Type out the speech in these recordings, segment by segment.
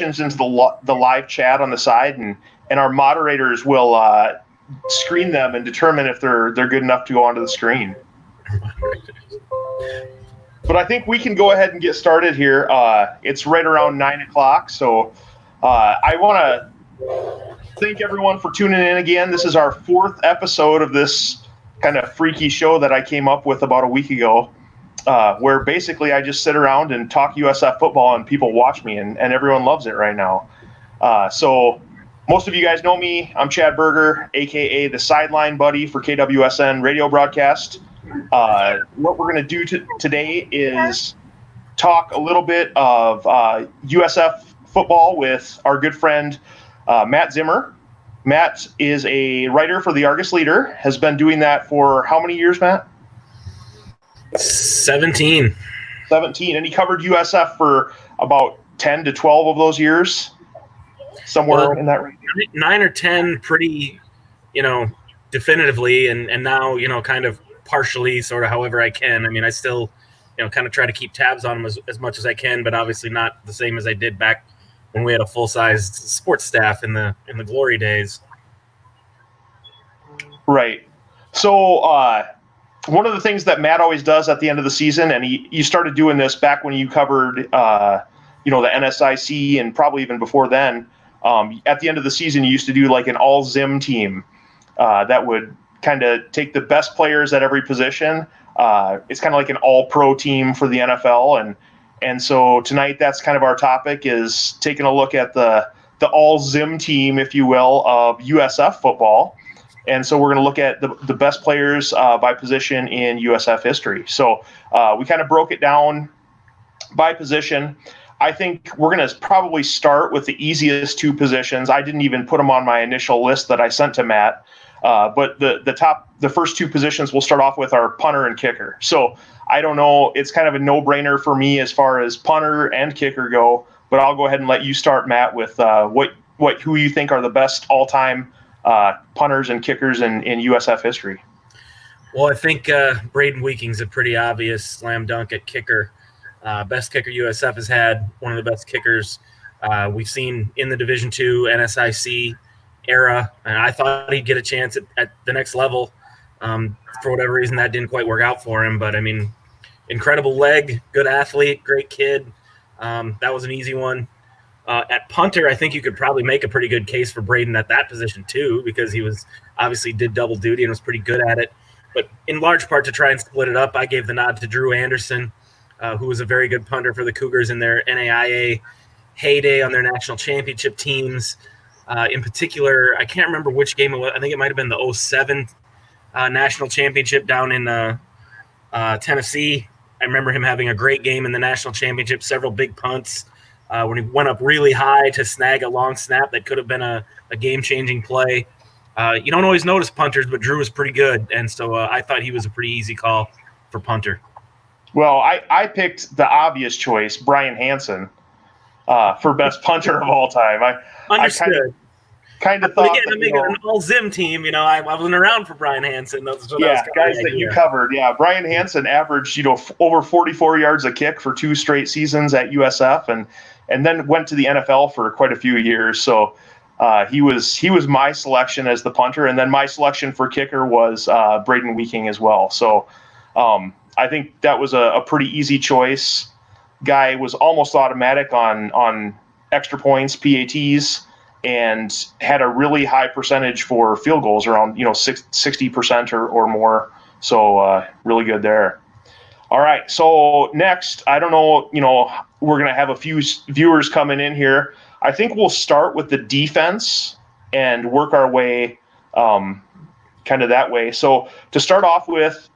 questions into the live chat on the side, and our moderators will screen them and determine if they're good enough to go onto the screen. But I think we can go ahead and get started here. It's right around 9 o'clock, so I want to thank everyone for tuning in again. This is our 4th episode of this kind of freaky show that I came up with about a week ago, where basically I just sit around and talk USF football and people watch me, and everyone loves it right now. So most of you guys know me. I'm Chad Birger, a.k.a. the sideline buddy for KWSN radio broadcast. What we're going to do today is talk a little bit of USF football with our good friend Matt Zimmer. Matt is a writer for the Argus Leader, has been doing that for how many years, Matt? 17. 17, and he covered USF for about 10 to 12 of those years, somewhere in that range. 9 or 10 pretty, definitively, and now, kind of partially, sort of however I can. I mean, I still, kind of try to keep tabs on them as much as I can, but obviously not the same as I did back when we had a full-sized sports staff in the glory days. Right. So one of the things that Matt always does at the end of the season, and you started doing this back when you covered, the NSIC and probably even before then, at the end of the season, you used to do like an all-Zim team that would kind of take the best players at every position. It's kind of like an all-pro team for the NFL, and so tonight that's kind of our topic, is taking a look at the all-Zim team, if you will, of USF football. And so we're going to look at the best players by position in USF history. So we kind of broke it down by position. I think we're going to probably start with the easiest 2 positions. I didn't even put them on my initial list that I sent to Matt. But the first 2 positions we'll start off with are punter and kicker. So I don't know, it's kind of a no-brainer for me as far as punter and kicker go, but I'll go ahead and let you start, Matt, with who you think are the best all-time punters and kickers in USF history. Well, I think Braden Weeking's a pretty obvious slam dunk at kicker. Best kicker USF has had, one of the best kickers we've seen in the Division II NSIC era, and I thought he'd get a chance at the next level. For whatever reason, that didn't quite work out for him, but I mean, incredible leg, good athlete, great kid. That was an easy one. At punter, I think you could probably make a pretty good case for Braden at that position too, because he was obviously did double duty and was pretty good at it. But in large part, to try and split it up, I gave the nod to Drew Anderson, who was a very good punter for the Cougars in their NAIA heyday on their national championship teams. In particular, I can't remember which game it was. I think it might have been the 07 national championship down in Tennessee. I remember him having a great game in the national championship, several big punts when he went up really high to snag a long snap that could have been a game-changing play. You don't always notice punters, but Drew was pretty good, and so I thought he was a pretty easy call for punter. Well, I picked the obvious choice, Brian Hansen, for best punter of all time. Understood. I kind of thought again, I'm making an all-Zim team. I wasn't around for Brian Hansen. Guys that you covered. Yeah, Brian Hansen averaged, over 44 yards a kick for 2 straight seasons at USF, and then went to the NFL for quite a few years. So he was my selection as the punter, and then my selection for kicker was Braden Weeking as well. So I think that was a pretty easy choice. Guy was almost automatic on extra points, PATs, and had a really high percentage for field goals, around 60% or more. So really good there. All right, so next, I don't know, we're going to have a few viewers coming in here. I think we'll start with the defense and work our way kind of that way. So to start off with,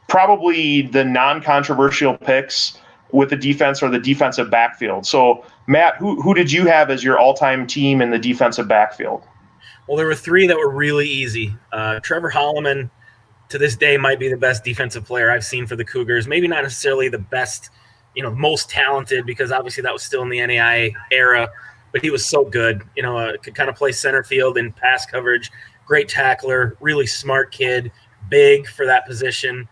probably the non-controversial picks with the defense or the defensive backfield. So, Matt, who did you have as your all-time team in the defensive backfield? Well, there were 3 that were really easy. Trevor Holloman, to this day, might be the best defensive player I've seen for the Cougars. Maybe not necessarily the best, most talented, because obviously that was still in the NAIA era, but he was so good. Could kind of play center field in pass coverage, great tackler, really smart kid, big for that position.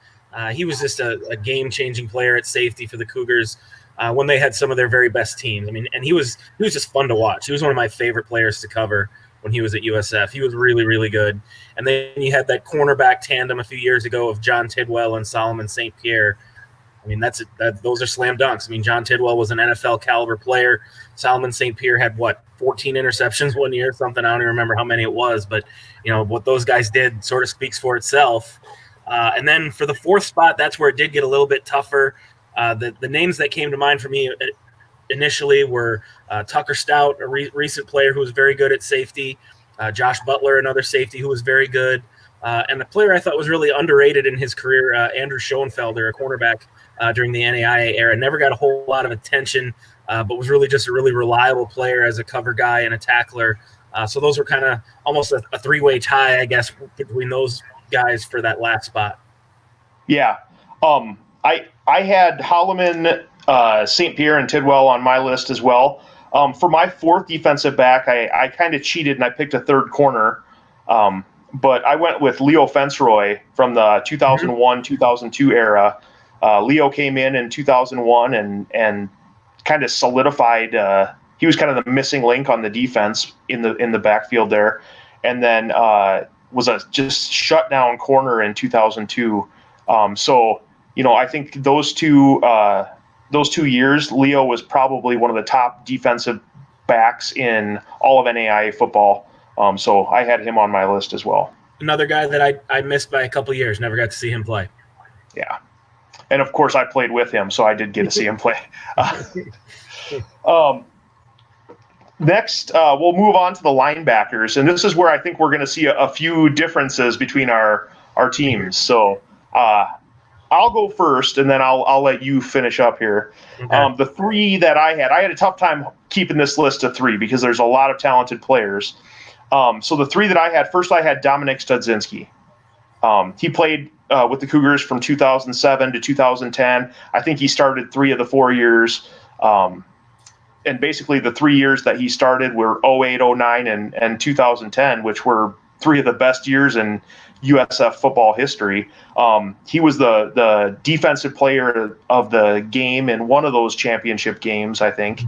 He was just a game-changing player at safety for the Cougars. when they had some of their very best teams. I mean, and he was just fun to watch. He was one of my favorite players to cover when he was at USF. He was really, really good. And then you had that cornerback tandem a few years ago of John Tidwell and Solomon St. Pierre. I mean, those are slam dunks. I mean, John Tidwell was an NFL caliber player. Solomon St. Pierre had 14 interceptions one year, something. I don't even remember how many it was, but what those guys did sort of speaks for itself. And then for the fourth spot, that's where it did get a little bit tougher. The names that came to mind for me initially were Tucker Stout, a recent player who was very good at safety, Josh Butler, another safety who was very good, and a player I thought was really underrated in his career, Andrew Schoenfelder, a cornerback during the NAIA era. Never got a whole lot of attention, but was really just a really reliable player as a cover guy and a tackler. So those were kind of almost a three-way tie, I guess, between those guys for that last spot. Yeah. I had Holloman, St. Pierre, and Tidwell on my list as well. For my fourth defensive back, I kind of cheated and I picked a third corner. But I went with Leo Fenceroy from the 2001-2002 era. Leo came in 2001 and kind of solidified. He was kind of the missing link on the defense in the backfield there, and then was a just shutdown corner in 2002. So I think those two years, Leo was probably one of the top defensive backs in all of NAIA football. So I had him on my list as well. Another guy that I missed by a couple of years, never got to see him play. Yeah. And of course I played with him, so I did get to see him play. Next, we'll move on to the linebackers. And this is where I think we're going to see a few differences between our teams. So I'll go first, and then I'll let you finish up here. Okay. The three that I had a tough time keeping this list to three because there's a lot of talented players. So the three that I had, first I had Dominic Studzinski. He played with the Cougars from 2007 to 2010. I think he started 3 of the 4 years. And basically the 3 years that he started were 08, 09, and 2010, which were 3 of the best years in USF football history. He was the defensive player of the game in one of those championship games, I think.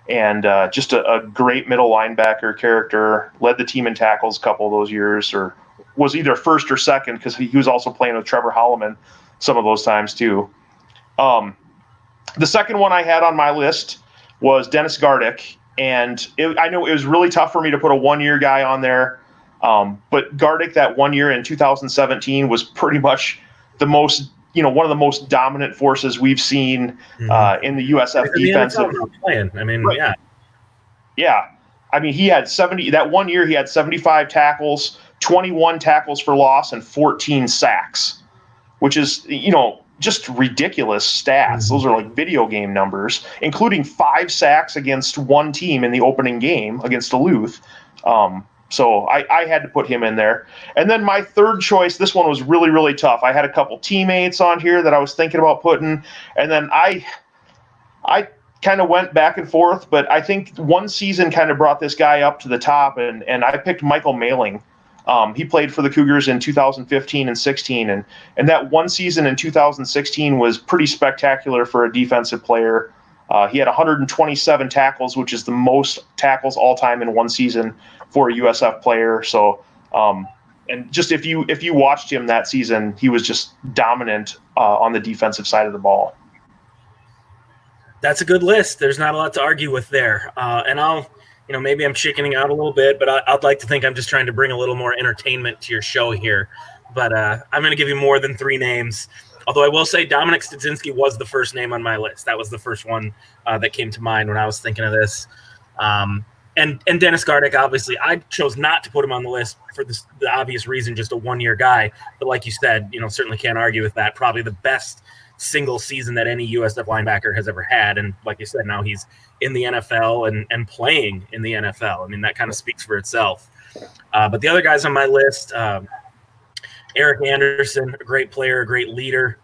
And just a great middle linebacker character, led the team in tackles a couple of those years, or was either first or second because he was also playing with Trevor Holloman some of those times too. The second one I had on my list was Dennis Gardick, and I know it was really tough for me to put a 1-year guy on there, but Gardick that 1 year in 2017 was pretty much the most, one of the most dominant forces we've seen in the USF defensive. I mean, right. Yeah. I mean, he had 70 that 1 year. He had 75 tackles, 21 tackles for loss, and 14 sacks, which is just ridiculous stats. Those are like video game numbers, including 5 sacks against one team in the opening game against Duluth. So I had to put him in there. And then my third choice, this one was really, really tough. I had a couple teammates on here that I was thinking about putting, and then I kind of went back and forth, but I think one season kind of brought this guy up to the top, and I picked Michael Mailing. He played for the Cougars in 2015 and 16, and that one season in 2016 was pretty spectacular for a defensive player. He had 127 tackles, which is the most tackles all time in one season for a USF player. So, and just if you watched him that season, he was just dominant on the defensive side of the ball. That's a good list. There's not a lot to argue with there. And I'll, maybe I'm chickening out a little bit, but I'd like to think I'm just trying to bring a little more entertainment to your show here. But I'm going to give you more than 3 names. Although I will say Dominic Studzinski was the first name on my list. That was the first one that came to mind when I was thinking of this. And Dennis Gardick, obviously, I chose not to put him on the list for the obvious reason, just a 1-year guy. But like you said, certainly can't argue with that. Probably the best single season that any USF linebacker has ever had. And like you said, now he's in the NFL and playing in the NFL. I mean, that kind of speaks for itself. But the other guys on my list, Eric Anderson, a great player, a great leader,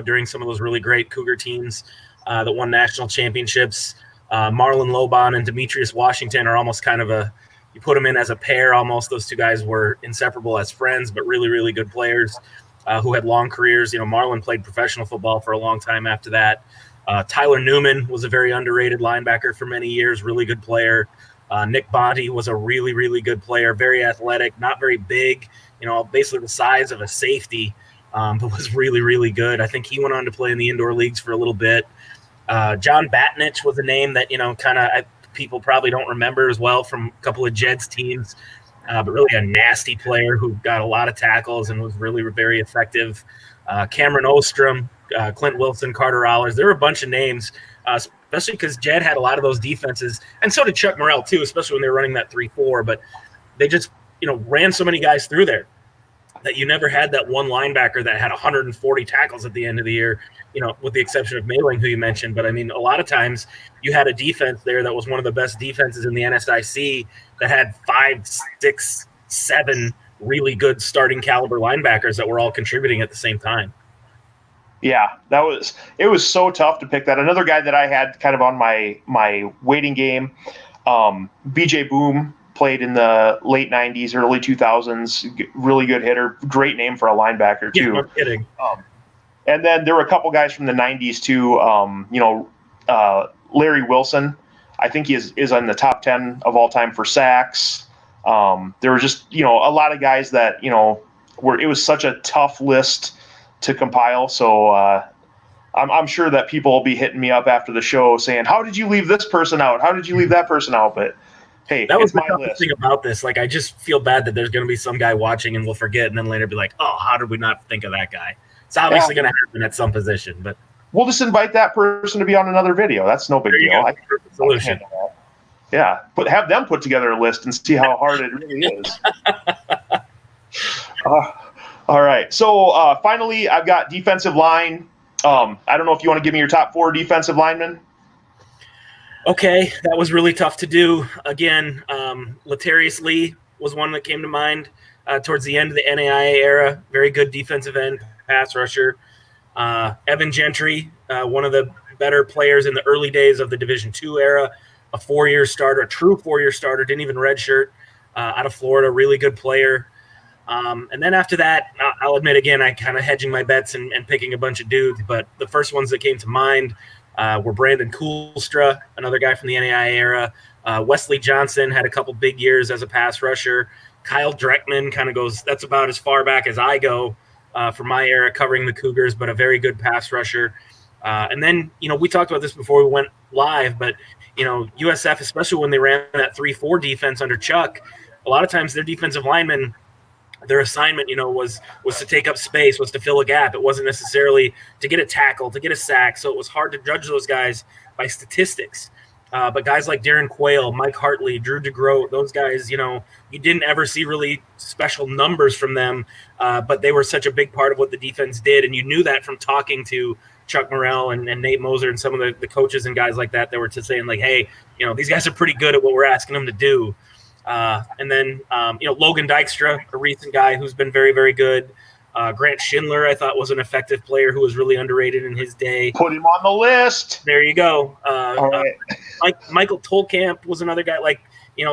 during some of those really great Cougar teams that won national championships. Marlon Lobon and Demetrius Washington are almost kind of you put them in as a pair almost. Those two guys were inseparable as friends, but really, really good players who had long careers. Marlon played professional football for a long time after that. Tyler Newman was a very underrated linebacker for many years, really good player. Nick Bonte was a really, really good player, very athletic, not very big, basically the size of a safety, but was really, really good. I think he went on to play in the indoor leagues for a little bit. John Batnich was a name that, kind of people probably don't remember as well from a couple of Jets teams, but really a nasty player who got a lot of tackles and was really very effective. Cameron Ostrom, Clint Wilson, Carter Allers. There were a bunch of names, especially because Jed had a lot of those defenses, and so did Chuck Morrell too, especially when they were running that 3-4. But they just, ran so many guys through there that you never had that one linebacker that had 140 tackles at the end of the year, with the exception of Mailing, who you mentioned. But, I mean, a lot of times you had a defense there that was one of the best defenses in the NSIC that had 5, 6, 7 really good starting caliber linebackers that were all contributing at the same time. Yeah, it was so tough to pick that. Another guy that I had kind of on my waiting game, BJ Boom, played in the late 90s, early 2000s, really good hitter, great name for a linebacker too. Yeah, no kidding. And then there were a couple guys from the 90s too, Larry Wilson, I think he is in the top 10 of all time for sacks. There were just, a lot of guys that, it was such a tough list to compile. So I'm sure that people will be hitting me up after the show saying, how did you leave this person out? How did you leave that person out? But hey, that was my the list. thing about this. Like, I just feel bad that there's going to be some guy watching and we'll forget, and then later be like, oh, how did we not think of that guy? It's obviously going to happen at some position, but we'll just invite that person to be on another video. That's no big deal. Solution. Yeah, have them put together a list and see how hard it really is. All right. So finally, I've got defensive line. I don't know if you want to give me your top 4 defensive linemen. Okay, that was really tough to do. Again, Latarius Lee was one that came to mind towards the end of the NAIA era. Very good defensive end, pass rusher. Evan Gentry, one of the better players in the early days of the Division II era, a 4-year starter, a true 4-year starter, didn't even redshirt, out of Florida, really good player. And then after that, I'll admit again, I kind of hedging my bets and picking a bunch of dudes, but the first ones that came to mind were Brandon Koolstra, another guy from the NAIA era. Wesley Johnson had a couple big years as a pass rusher. Kyle Dreckman kind of goes, that's about as far back as I go for my era covering the Cougars, but a very good pass rusher. And then, we talked about this before we went live, but, USF, especially when they ran that 3-4 defense under Chuck, a lot of times their defensive linemen, their assignment, was to take up space, was to fill a gap. It wasn't necessarily to get a tackle, to get a sack. So it was hard to judge those guys by statistics. But guys like Darren Quayle, Mike Hartley, Drew DeGroat, those guys, you didn't ever see really special numbers from them, but they were such a big part of what the defense did. And you knew that from talking to Chuck Morrell and Nate Moser and some of the coaches and guys like that were to saying like, hey, these guys are pretty good at what we're asking them to do. And then, Logan Dykstra, a recent guy who's been very, very good. Grant Schindler, I thought, was an effective player who was really underrated in his day. Put him on the list. There you go. All right. Michael Tolkamp was another guy. Like,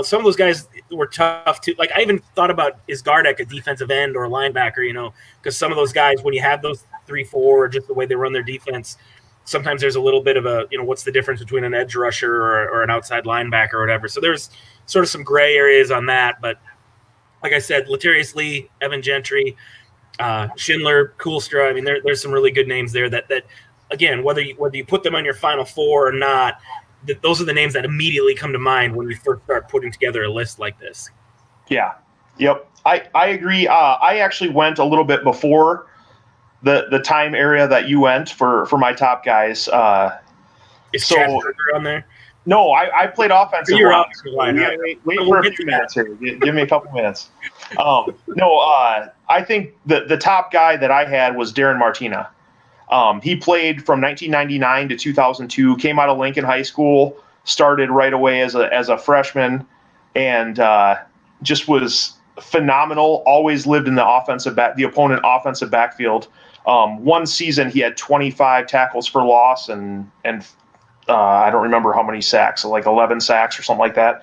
some of those guys were tough too. Like, I even thought about, is Gardeck a defensive end or a linebacker, because some of those guys, when you have those 3-4 or just the way they run their defense, sometimes there's a little bit of a, what's the difference between an edge rusher or an outside linebacker or whatever. So there's sort of some gray areas on that. But like I said, Latarius Lee, Evan Gentry, Schindler, Koolstra. I mean, there's some really good names there that again, whether you put them on your final 4 or not, those are the names that immediately come to mind when you first start putting together a list like this. Yeah. Yep. I agree. I actually went a little bit before the time area that you went for my top guys. Is Chad Berger on there? No, I played offensive line. Wait for a few minutes here. Give me a couple minutes. I think the top guy that I had was Darren Martina. He played from 1999 to 2002, came out of Lincoln High School, started right away as a freshman, and just was phenomenal. Always lived in the opponent offensive backfield. One season he had 25 tackles for loss and I don't remember how many sacks, so like 11 sacks or something like that.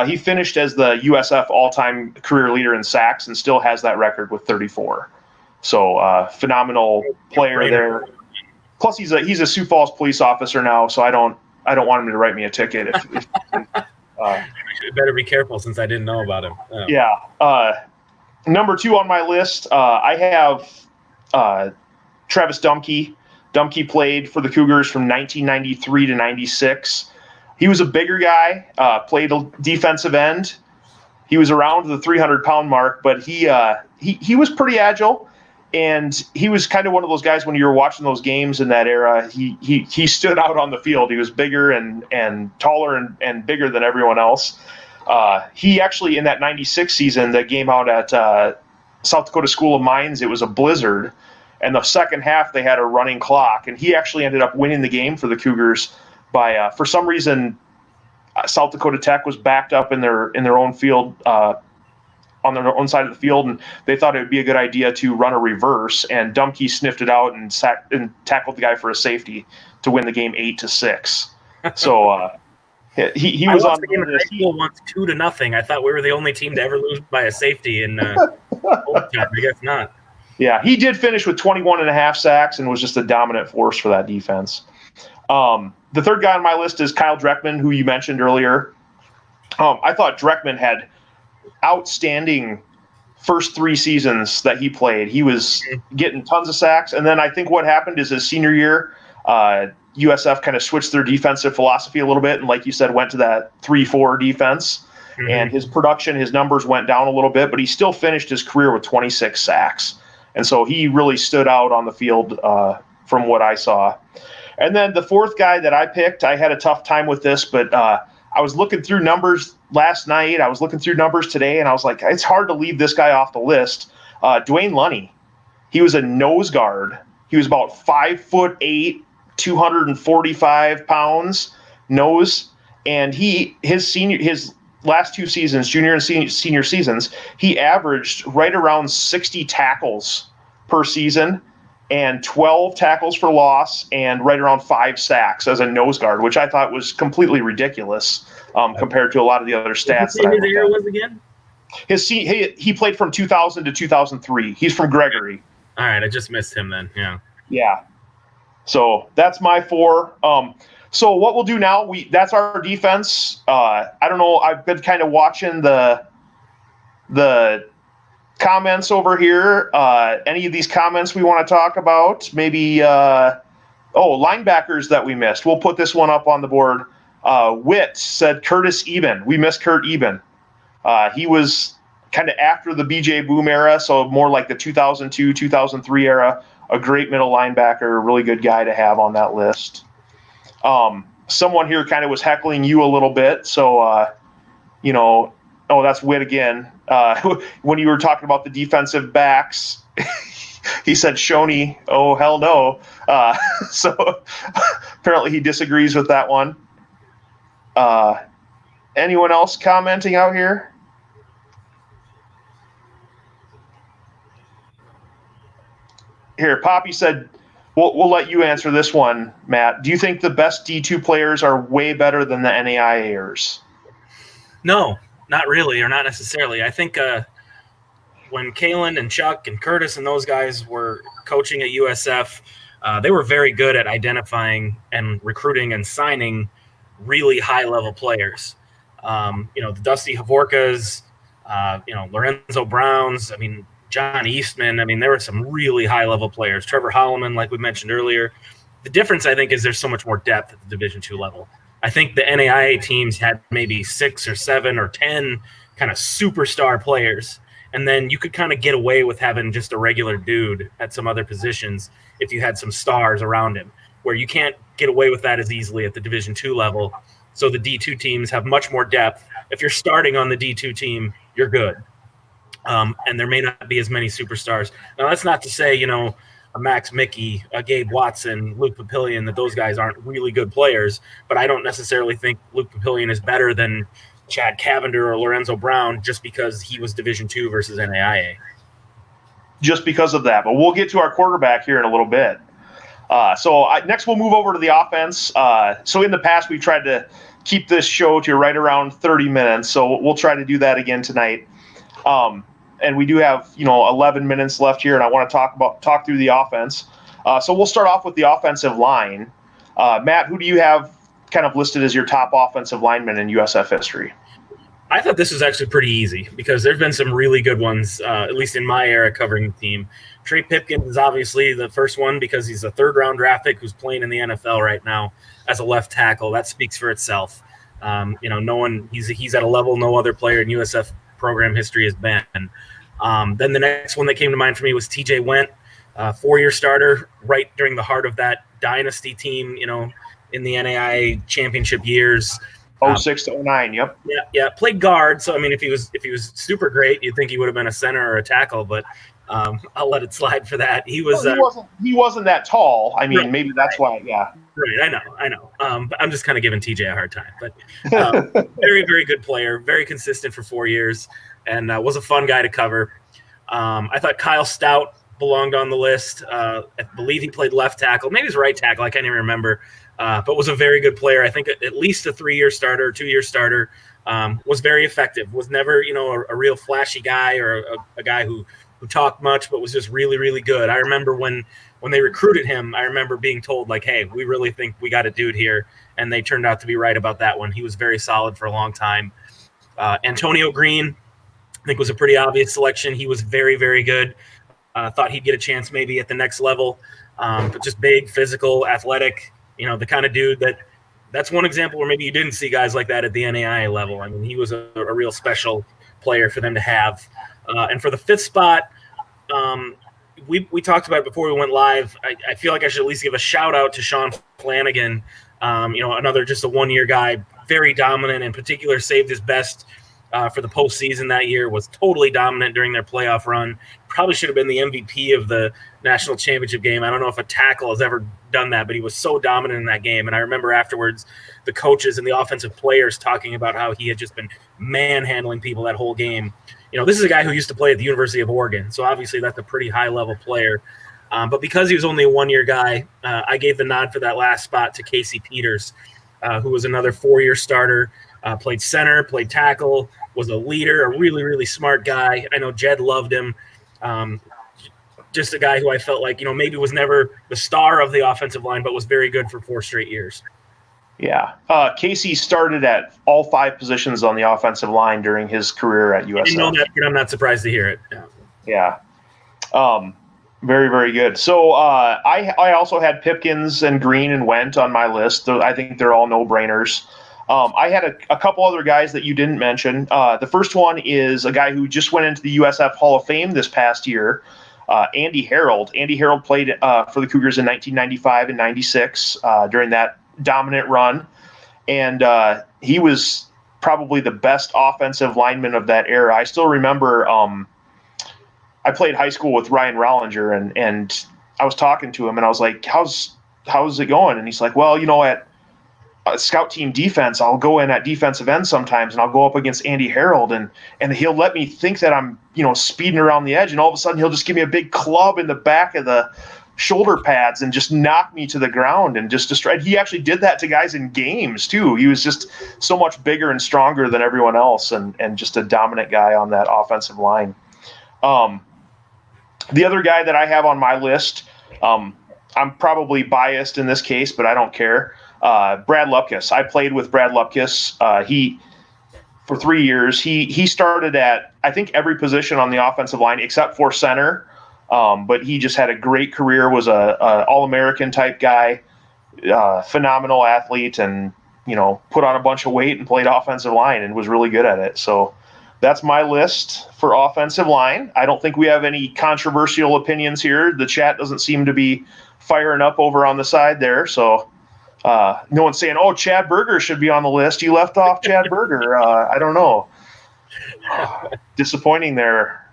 He finished as the USF all-time career leader in sacks and still has that record with 34. So phenomenal player there. Plus, he's a Sioux Falls police officer now, so I don't want him to write me a ticket. If You better be careful since I didn't know about him. Oh. Yeah. Number 2 on my list, I have Travis Dumke. Dumke played for the Cougars from 1993 to 96. He was a bigger guy, played a defensive end. He was around the 300-pound mark, but he was pretty agile, and he was kind of one of those guys when you were watching those games in that era. He stood out on the field. He was bigger and taller and bigger than everyone else. He actually, in that 96 season, the game out at South Dakota School of Mines, it was a blizzard, and the second half they had a running clock, and he actually ended up winning the game for the Cougars by, for some reason, South Dakota Tech was backed up in their own field, on their own side of the field, and they thought it would be a good idea to run a reverse, and Dumke sniffed it out and tackled the guy for a safety to win the game 8-6. So he was on the game high school once 2-0. I thought we were the only team to ever lose by a safety in overtime. I guess not. Yeah, he did finish with 21.5 sacks and was just a dominant force for that defense. The third guy on my list is Kyle Dreckman, who you mentioned earlier. I thought Dreckman had outstanding first 3 seasons that he played. He was getting tons of sacks, and then I think what happened is his senior year, USF kind of switched their defensive philosophy a little bit, and like you said, went to that 3-4 defense. Mm-hmm. And his production, his numbers went down a little bit, but he still finished his career with 26 sacks. And so he really stood out on the field from what I saw. And then the fourth guy that I picked, I had a tough time with this, but I was looking through numbers last night. I was looking through numbers today, and I was like, it's hard to leave this guy off the list. Dwayne Lunny. He was a nose guard. He was about 5'8", 245 pounds nose, and his last 2 seasons, junior and senior seasons, he averaged right around 60 tackles per season and 12 tackles for loss and right around 5 sacks as a nose guard, which I thought was completely ridiculous compared to a lot of the other stats. What his era was again? He played from 2000 to 2003. He's from Gregory. All right, I just missed him then. Yeah. Yeah. So that's my 4. So what we'll do now, that's our defense. I don't know. I've been kind of watching the comments over here. Any of these comments we want to talk about? Maybe linebackers that we missed. We'll put this one up on the board. Witt said Curtis Eben. We missed Kurt Eben. He was kind of after the BJ Boom era, so more like the 2002, 2003 era. A great middle linebacker, a really good guy to have on that list. Someone here kind of was heckling you a little bit, so that's Witt again. When you were talking about the defensive backs, he said Shoney. Oh hell no! So apparently he disagrees with that one. Anyone else commenting out here? Here, Poppy said, we'll let you answer this one, Matt. Do you think the best D2 players are way better than the NAIAers? No, not really, or not necessarily. I think when Kalen and Chuck and Curtis and those guys were coaching at USF, they were very good at identifying and recruiting and signing really high-level players. The Dusty Havorkas, Lorenzo Browns, John Eastman. There were some really high-level players. Trevor Holloman, like we mentioned earlier. The difference, I think, is there's so much more depth at the Division II level. I think the NAIA teams had maybe 6 or 7 or 10 kind of superstar players, and then you could kind of get away with having just a regular dude at some other positions if you had some stars around him, where you can't get away with that as easily at the Division II level. So the D2 teams have much more depth. If you're starting on the D2 team, you're good. And there may not be as many superstars. Now, that's not to say, a Max Mickey, a Gabe Watson, Luke Papillion, that those guys aren't really good players, but I don't necessarily think Luke Papillion is better than Chad Cavender or Lorenzo Brown just because he was Division II versus NAIA. Just because of that. But we'll get to our quarterback here in a little bit. Next we'll move over to the offense. So in the past, we've tried to keep this show to right around 30 minutes, so we'll try to do that again tonight. And we do have 11 minutes left here, and I want to talk through the offense. So we'll start off with the offensive line. Matt, who do you have kind of listed as your top offensive lineman in USF history? I thought this was actually pretty easy because there's been some really good ones, at least in my era covering the team. Trey Pipkins is obviously the first one because he's a third-round draft pick who's playing in the NFL right now as a left tackle. That speaks for itself. He's at a level no other player in USF program history has been. Then the next one that came to mind for me was TJ Went, 4-year starter right during the heart of that dynasty team, in the NAIA championship years. 06 to 09, yep. Yeah. Played guard. So, I mean, if he was super great, you'd think he would have been a center or a tackle, but I'll let it slide for that. He wasn't that tall. I mean, maybe that's why, yeah. Right, I know. But I'm just kind of giving TJ a hard time. But very, very good player, very consistent for 4 years, and was a fun guy to cover. I thought Kyle Stout belonged on the list. I believe he played left tackle. Maybe he's right tackle. I can't even remember. But was a very good player. I think at least a 3-year starter, 2-year starter. Was very effective. Was never, a real flashy guy or a guy who talked much, but was just really, really good. I remember when they recruited him, I remember being told, like, hey, we really think we got a dude here. And they turned out to be right about that one. He was very solid for a long time. Antonio Green, I think, was a pretty obvious selection. He was very, very good. Thought he'd get a chance maybe at the next level. But just big, physical, athletic, the kind of dude that's one example where maybe you didn't see guys like that at the NAIA level. I mean, he was a real special player for them to have. And for the 5th spot, we talked about it before we went live. I feel like I should at least give a shout out to Sean Flanagan. Another just a 1-year guy, very dominant, in particular saved his best for the postseason that year, was totally dominant during their playoff run. Probably should have been the MVP of the national championship game. I don't know if a tackle has ever done that, but he was so dominant in that game. And I remember afterwards the coaches and the offensive players talking about how he had just been manhandling people that whole game. This is a guy who used to play at the University of Oregon, so obviously that's a pretty high-level player. But because he was only a 1-year guy, I gave the nod for that last spot to Casey Peters, who was another 4-year starter, played center, played tackle, was a leader, a really, really smart guy. I know Jed loved him. Just a guy who I felt like, maybe was never the star of the offensive line, but was very good for 4 straight years. Yeah. Casey started at all 5 positions on the offensive line during his career at USF. I didn't know that, but I'm not surprised to hear it. Yeah. Very, very good. So I also had Pipkins and Green and Went on my list. I think they're all no-brainers. I had a couple other guys that you didn't mention. The first one is a guy who just went into the USF Hall of Fame this past year, Andy Harold. Andy Harold played for the Cougars in 1995 and 96 during that dominant run. And he was probably the best offensive lineman of that era. I still remember I played high school with Ryan Rollinger, and I was talking to him, and I was like, how's it going? And he's like, well, at scout team defense, I'll go in at defensive end sometimes, and I'll go up against Andy Harold, and he'll let me think that I'm, speeding around the edge, and all of a sudden he'll just give me a big club in the back of the shoulder pads and just knock me to the ground and just destroy. He actually did that to guys in games too. He was just so much bigger and stronger than everyone else, and just a dominant guy on that offensive line. The other guy that I have on my list, I'm probably biased in this case, but I don't care. Brad Lupkus. I played with Brad Lupkus. For 3 years, he started at, I think, every position on the offensive line except for center. But he just had a great career, was a All-American type guy, phenomenal athlete, and, put on a bunch of weight and played offensive line and was really good at it. So that's my list for offensive line. I don't think we have any controversial opinions here. The chat doesn't seem to be firing up over on the side there. So no one's saying, oh, Chad Berger should be on the list. You left off Chad Berger. I don't know. Disappointing there.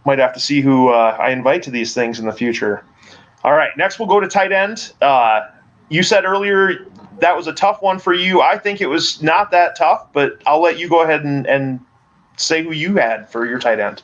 Might have to see who I invite to these things in the future. All right, next we'll go to tight end. You said earlier that was a tough one for you. I think it was not that tough, but I'll let you go ahead and say who you had for your tight end.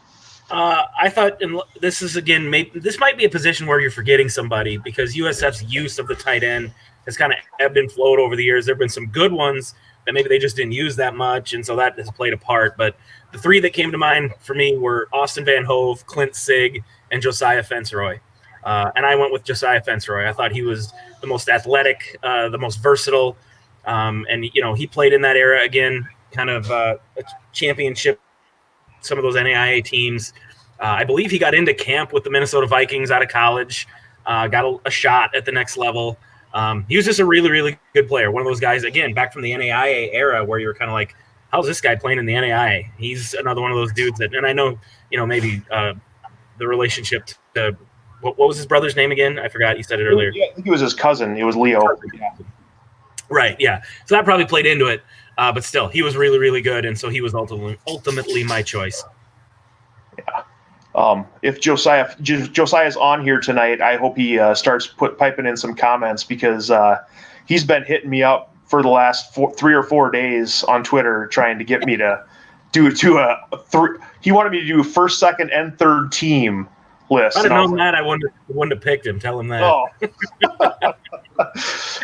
I thought, and this is, again, this might be a position where you're forgetting somebody because USF's use of the tight end has kind of ebbed and flowed over the years. There have been some good ones that maybe they just didn't use that much, and so that has played a part. But the 3 that came to mind for me were Austin Van Hove, Clint Sig, and Josiah Fenceroy. And I went with Josiah Fenceroy. I thought he was the most athletic, the most versatile. And, he played in that era again, kind of a championship, some of those NAIA teams. I believe he got into camp with the Minnesota Vikings out of college, got a shot at the next level. He was just a really, really good player. One of those guys, again, back from the NAIA era where you were kind of like, how's this guy playing in the NAIA? He's another one of those dudes that, and I know, maybe the relationship to, what was his brother's name again? I forgot. You said it earlier. Yeah, I think it was his cousin. It was Leo. Yeah. Right, yeah. So that probably played into it. But still, he was really, really good, and so he was ultimately my choice. Yeah. If Josiah's on here tonight, I hope he starts piping in some comments, because he's been hitting me up for the last 3 or 4 days on Twitter trying to get me to do he wanted me to do first, second, and third team list. If I'd have known that, I wouldn't have picked him. Tell him that.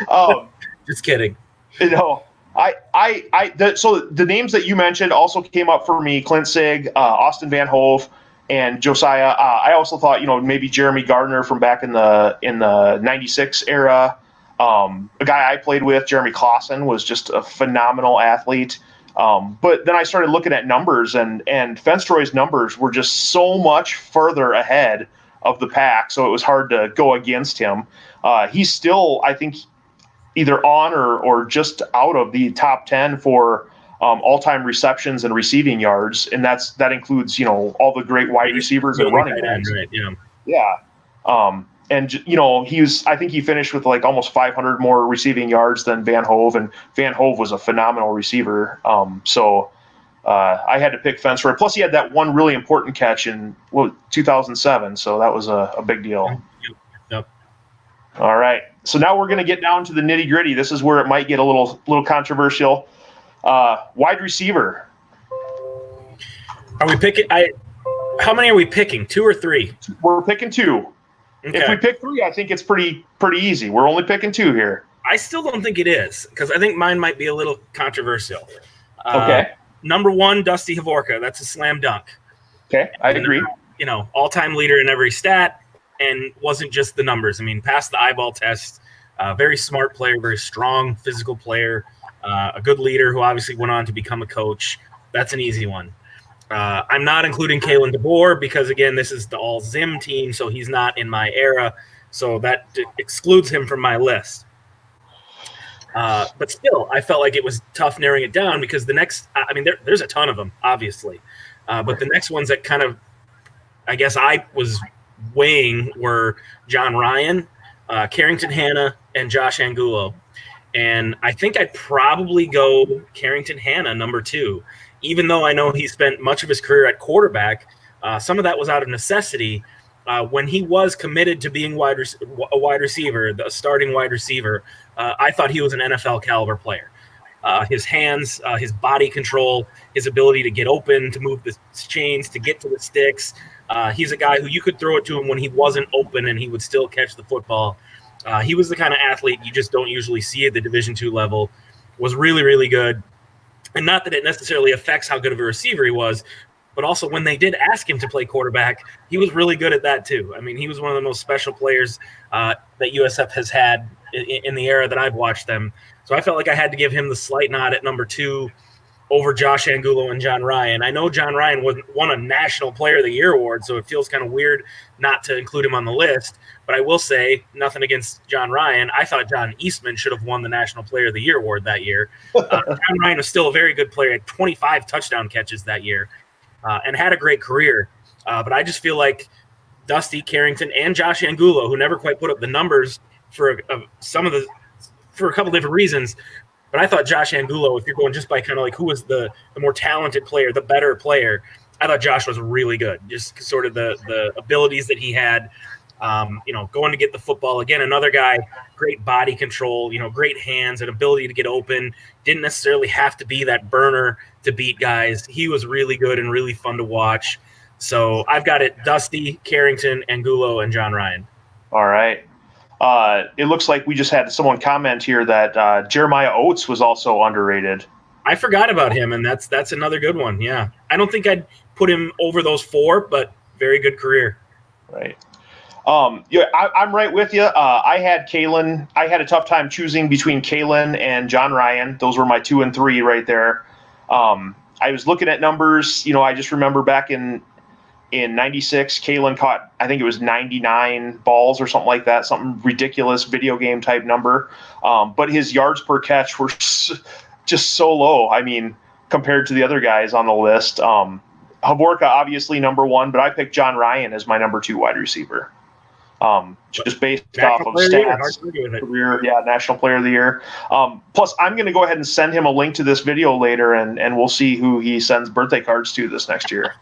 Oh. Just kidding. So the names that you mentioned also came up for me: Clint Sig, Austin Van Hove, and Josiah. I also thought, maybe Jeremy Gardner from back in the '96 era. A guy I played with, Jeremy Clausen, was just a phenomenal athlete. But then I started looking at numbers, and Fenceroy's numbers were just so much further ahead of the pack, so it was hard to go against him. He's still, I think, either on or just out of the top 10 for all-time receptions and receiving yards, and that includes all the great wide receivers and running backs. Right, yeah. Yeah. I think he finished with like almost 500 more receiving yards than Van Hove, and Van Hove was a phenomenal receiver. So I had to pick Fenceroy. Plus, he had that one really important catch in 2007, so that was a big deal. Yep. All right. So now we're going to get down to the nitty gritty. This is where it might get a little controversial. Wide receiver. Are we picking? How many are we picking? 2 or 3? We're picking 2. Okay. If we pick 3, I think it's pretty easy. We're only picking 2 here. I still don't think it is, because I think mine might be a little controversial. Okay. Number 1, Dusty Havorka. That's a slam dunk. Okay, I agree. All-time leader in every stat, and wasn't just the numbers. I mean, passed the eyeball test. Very smart player, very strong physical player, a good leader who obviously went on to become a coach. That's an easy one. I'm not including Kalen DeBoer because, again, this is the all-Zim team, so he's not in my era. So that excludes him from my list. But still, I felt like it was tough narrowing it down because the next – there's a ton of them, obviously. But the next ones that kind of, I guess I was weighing were John Ryan, Carrington Hanna, and Josh Angulo. And I think I'd probably go Carrington Hanna, number 2. Even though I know he spent much of his career at quarterback, some of that was out of necessity. When he was committed to being a wide receiver, the starting wide receiver, I thought he was an NFL caliber player. His hands, his body control, his ability to get open, to move the chains, to get to the sticks. He's a guy who you could throw it to him when he wasn't open and he would still catch the football. He was the kind of athlete you just don't usually see at the Division II level. Was really, really good. And not that it necessarily affects how good of a receiver he was, but also when they did ask him to play quarterback, he was really good at that too. I mean, he was one of the most special players that USF has had in the era that I've watched them. So I felt like I had to give him the slight nod at number 2 over Josh Angulo and John Ryan. I know John Ryan won a National Player of the Year award, so it feels kind of weird not to include him on the list. But I will say, nothing against John Ryan, I thought John Eastman should have won the National Player of the Year award that year. John Ryan was still a very good player, had 25 touchdown catches that year, and had a great career. But I just feel like Dusty, Carrington, and Josh Angulo, who never quite put up the numbers for a couple different reasons, but I thought Josh Angulo, if you're going just by kind of like who was the more talented player, the better player, I thought Josh was really good. Just sort of the abilities that he had, going to get the football. Again, another guy, great body control, great hands and ability to get open. Didn't necessarily have to be that burner to beat guys. He was really good and really fun to watch. So I've got it: Dusty, Carrington, Angulo, and John Ryan. All right. It looks like we just had someone comment here that Jeremiah Oates was also underrated. I forgot about him, and that's another good one. Yeah, I don't think I'd put him over those 4, but very good career. Right. Yeah, I'm right with you. I had Kalen. I had a tough time choosing between Kalen and John Ryan. Those were my 2 and 3 right there. I was looking at numbers. I just remember back in '96, Kalen caught, I think it was 99 balls or something like that, something ridiculous video game type number. But his yards per catch were just so low. I mean, compared to the other guys on the list. Havorka obviously number 1, but I picked John Ryan as my number 2 wide receiver. Just based off of stats, career, National Player of the Year. Plus, I'm going to go ahead and send him a link to this video later, and we'll see who he sends birthday cards to this next year.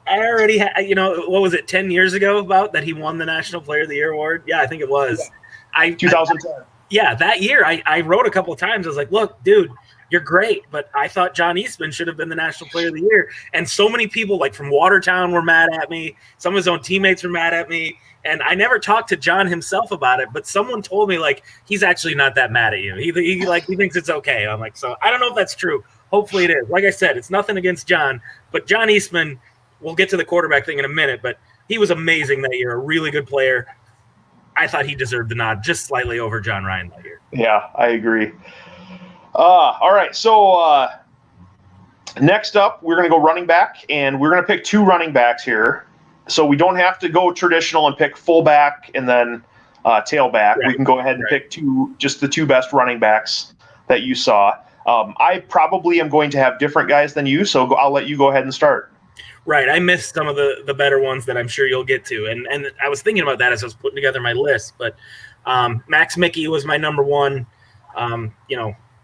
I already had, what was it, 10 years ago about that he won the National Player of the Year award? Yeah, I think it was. 2010. That year I wrote a couple of times. I was like, look, dude, you're great, but I thought John Eastman should have been the National Player of the Year. And so many people, like from Watertown, were mad at me. Some of his own teammates were mad at me. And I never talked to John himself about it, but someone told me, like, he's actually not that mad at you. He thinks it's okay. I'm like, so I don't know if that's true. Hopefully it is. Like I said, it's nothing against John, but John Eastman, we'll get to the quarterback thing in a minute, but he was amazing that year, a really good player. I thought he deserved the nod just slightly over John Ryan that year. Yeah, I agree. All right, so next up, we're going to go running back, and we're going to pick 2 running backs here. So we don't have to go traditional and pick fullback and then tailback. Right. We can go ahead and pick just the 2 best running backs that you saw. I probably am going to have different guys than you, so I'll let you go ahead and start. Right. I missed some of the better ones that I'm sure you'll get to. And I was thinking about that as I was putting together my list. But Max Mickey was my number 1.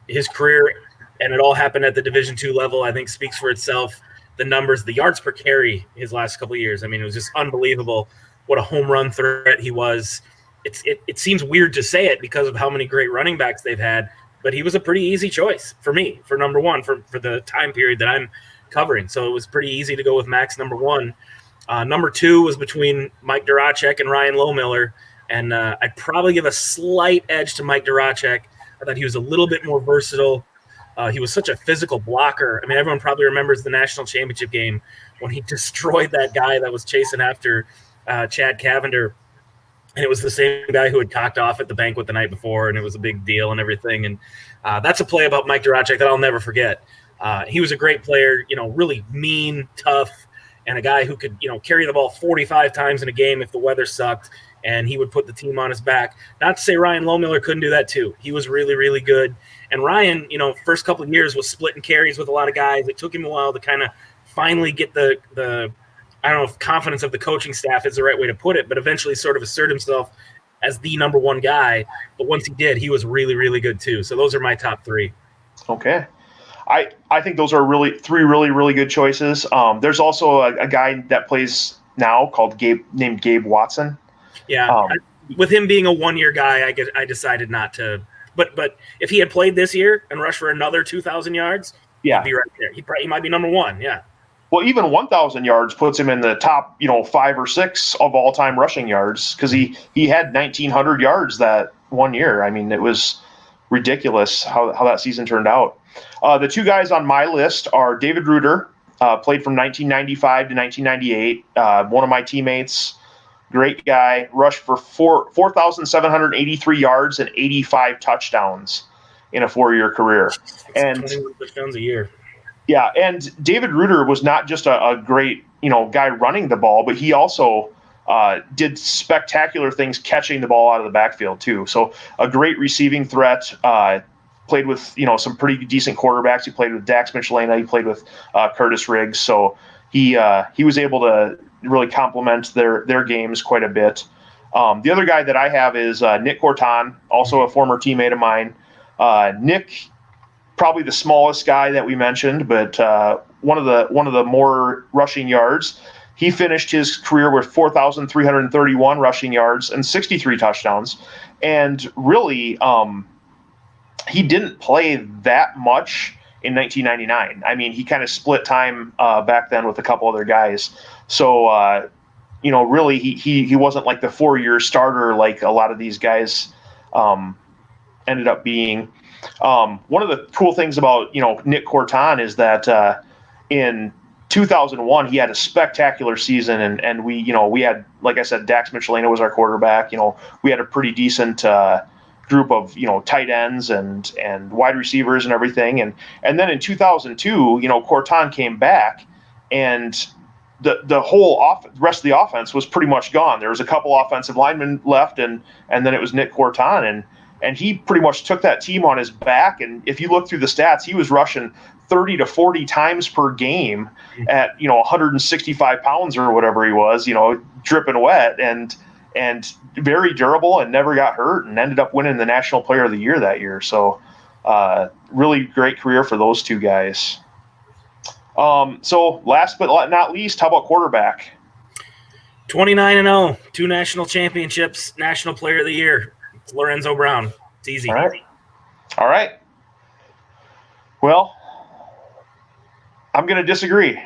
His career, and it all happened at the Division II level, I think speaks for itself. The numbers, the yards per carry his last couple of years. I mean, it was just unbelievable what a home run threat he was. It seems weird to say it because of how many great running backs they've had, but he was a pretty easy choice for me, for number 1, for the time period that I'm covering. So it was pretty easy to go with Max number 1. Number 2 was between Mike Duracek and Ryan Lohmiller, and I'd probably give a slight edge to Mike Duracek. I thought he was a little bit more versatile. He was such a physical blocker. I mean, everyone probably remembers the national championship game when he destroyed that guy that was chasing after Chad Cavender. And it was the same guy who had cocked off at the banquet the night before, and it was a big deal and everything. And that's a play about Mike Duracek that I'll never forget. He was a great player, really mean, tough, and a guy who could, carry the ball 45 times in a game if the weather sucked, and he would put the team on his back. Not to say Ryan Lohmiller couldn't do that too. He was really, really good. And Ryan, first couple of years was splitting carries with a lot of guys. It took him a while to kind of finally get the I don't know if confidence of the coaching staff is the right way to put it, but eventually sort of assert himself as the number 1 guy. But once he did, he was really, really good too. So those are my top 3. Okay. I think those are 3 really, really good choices. There's also a guy that plays now named Gabe Watson. Yeah. With him being a 1-year guy, I decided not to. But if he had played this year and rushed for another 2,000 yards, he'd be right there. He might be number 1, yeah. Well, even 1,000 yards puts him in the top, 5 or 6 of all-time rushing yards because he had 1,900 yards that 1 year. I mean, it was ridiculous how that season turned out. The 2 guys on my list are David Reuter, played from 1995 to 1998, one of my teammates. Great guy, rushed for 4,783 yards and 85 touchdowns in a 4-year career. And 21 touchdowns a year. Yeah, and David Reuter was not just a great, guy running the ball, but he also did spectacular things catching the ball out of the backfield too. So a great receiving threat. Played with, some pretty decent quarterbacks. He played with Dax Michelena. He played with Curtis Riggs. So he was able to really complement their games quite a bit. The other guy that I have is Nick Corton, also a former teammate of mine. Nick, probably the smallest guy that we mentioned, but one of the more rushing yards. He finished his career with 4,331 rushing yards and 63 touchdowns. And really, he didn't play that much in 1999. I mean, he kind of split time back then with a couple other guys. So, really, he wasn't like the 4-year starter like a lot of these guys ended up being. One of the cool things about, Nick Corton is that in 2001, he had a spectacular season, and we had, like I said, Dax Michelena was our quarterback. We had a pretty decent group of tight ends and wide receivers and everything, and then in 2002, Corton came back, and the whole rest of the offense was pretty much gone. There was a couple offensive linemen left, and then it was Nick Corton, and he pretty much took that team on his back. And if you look through the stats, he was rushing 30 to 40 times per game at 165 pounds or whatever he was, dripping wet, and very durable, and never got hurt, and ended up winning the National Player of the Year that year. So really great career for those two guys. So last but not least, how about quarterback? 29-0, 2 national championships, National Player of the Year. It's Lorenzo Brown. It's easy. All right. Well, I'm going to disagree.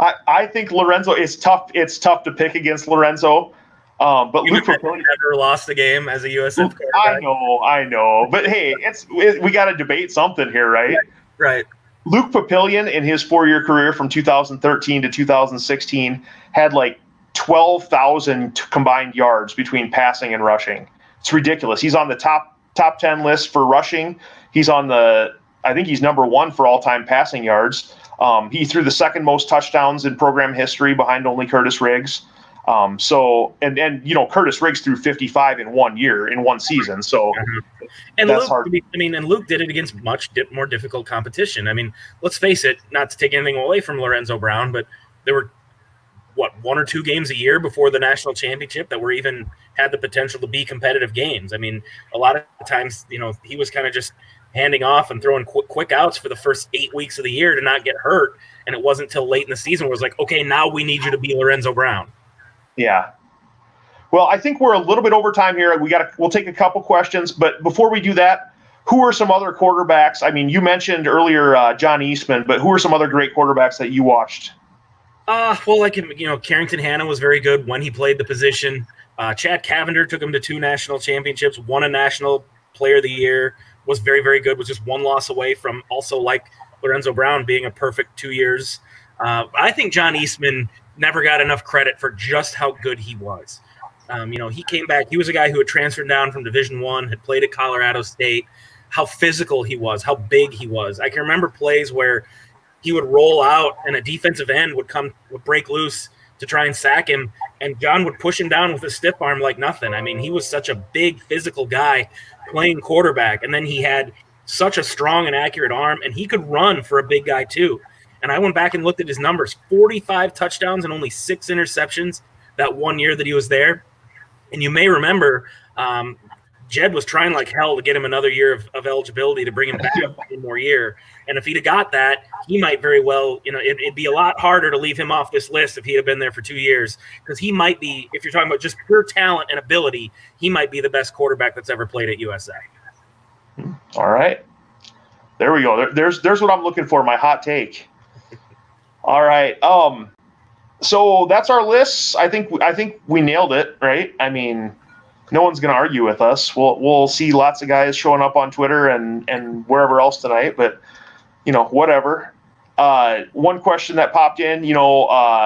I think Lorenzo is tough. It's tough to pick against Lorenzo. But Luke Papillion never lost a game as a USF quarterback. I know. But hey, we got to debate something here, right? Right. Luke Papillion, in his 4-year career from 2013 to 2016, had like 12,000 combined yards between passing and rushing. It's ridiculous. He's on the top 10 list for rushing. He's I think he's number 1 for all-time passing yards. He threw the second most touchdowns in program history, behind only Curtis Riggs. Curtis Riggs threw 55 in 1 year, in one season. So and that's Luke, hard. and Luke did it against much more difficult competition. I mean, let's face it, not to take anything away from Lorenzo Brown, but there were 1 or 2 games a year before the national championship that were even had the potential to be competitive games. I mean, a lot of times, he was kind of just handing off and throwing quick outs for the first 8 weeks of the year to not get hurt. And it wasn't until late in the season where it was like, okay, now we need you to be Lorenzo Brown. Yeah. Well, I think we're a little bit over time here. We'll take a couple questions, but before we do that, who are some other quarterbacks? I mean, you mentioned earlier John Eastman, but who are some other great quarterbacks that you watched? Carrington Hanna was very good when he played the position. Chad Cavender took him to 2 national championships, won a National Player of the Year, was very, very good, was just 1 loss away from also, like Lorenzo Brown, being a perfect 2 years. I think John Eastman never got enough credit for just how good he was. He came back. He was a guy who had transferred down from Division I, had played at Colorado State, how physical he was, how big he was. I can remember plays where he would roll out and a defensive end would break loose to try and sack him, and John would push him down with a stiff arm like nothing. I mean, he was such a big physical guy playing quarterback, and then he had such a strong and accurate arm, and he could run for a big guy too. And I went back and looked at his numbers, 45 touchdowns and only 6 interceptions that 1 year that he was there. And you may remember Jed was trying like hell to get him another year of eligibility to bring him back 1 more year. And if he'd have got that, he might very well, it'd be a lot harder to leave him off this list if he'd have been there for 2 years, because he might be, if you're talking about just pure talent and ability, he might be the best quarterback that's ever played at USF. All right. There we go. There's what I'm looking for, my hot take. All right. So that's our lists. I think we nailed it, right? I mean, no one's going to argue with us. We'll see lots of guys showing up on Twitter and wherever else tonight, but whatever. One question that popped in,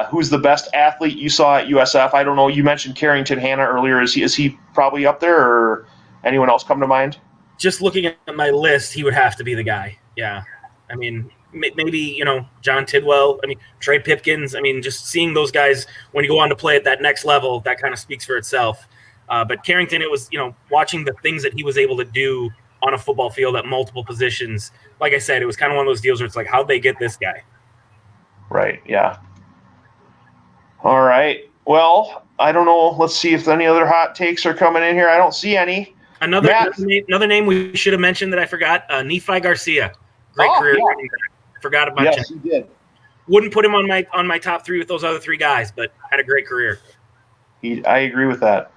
who's the best athlete you saw at USF? I don't know. You mentioned Carrington Hanna earlier. Is he probably up there, or anyone else come to mind? Just looking at my list, he would have to be the guy. Yeah. I mean, maybe, John Tidwell. I mean, Trey Pipkins. I mean, just seeing those guys when you go on to play at that next level, that kind of speaks for itself. But Carrington, it was, watching the things that he was able to do on a football field at multiple positions. Like I said, it was kind of one of those deals where it's like, how'd they get this guy? Right. Yeah. All right. Well, I don't know. Let's see if any other hot takes are coming in here. I don't see any. Another name we should have mentioned that I forgot, Nephi Garcia. Great career. Yeah. Forgot about him. Yes, he did. Wouldn't put him on my top 3 with those other 3 guys, but had a great career. I agree with that.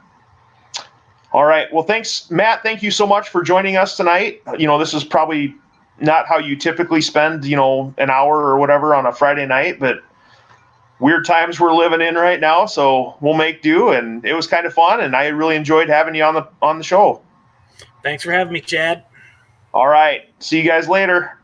All right. Well, thanks, Matt. Thank you so much for joining us tonight. This is probably not how you typically spend, an hour or whatever on a Friday night, but weird times we're living in right now, so we'll make do. And it was kind of fun, and I really enjoyed having you on the show. Thanks for having me, Chad. All right. See you guys later.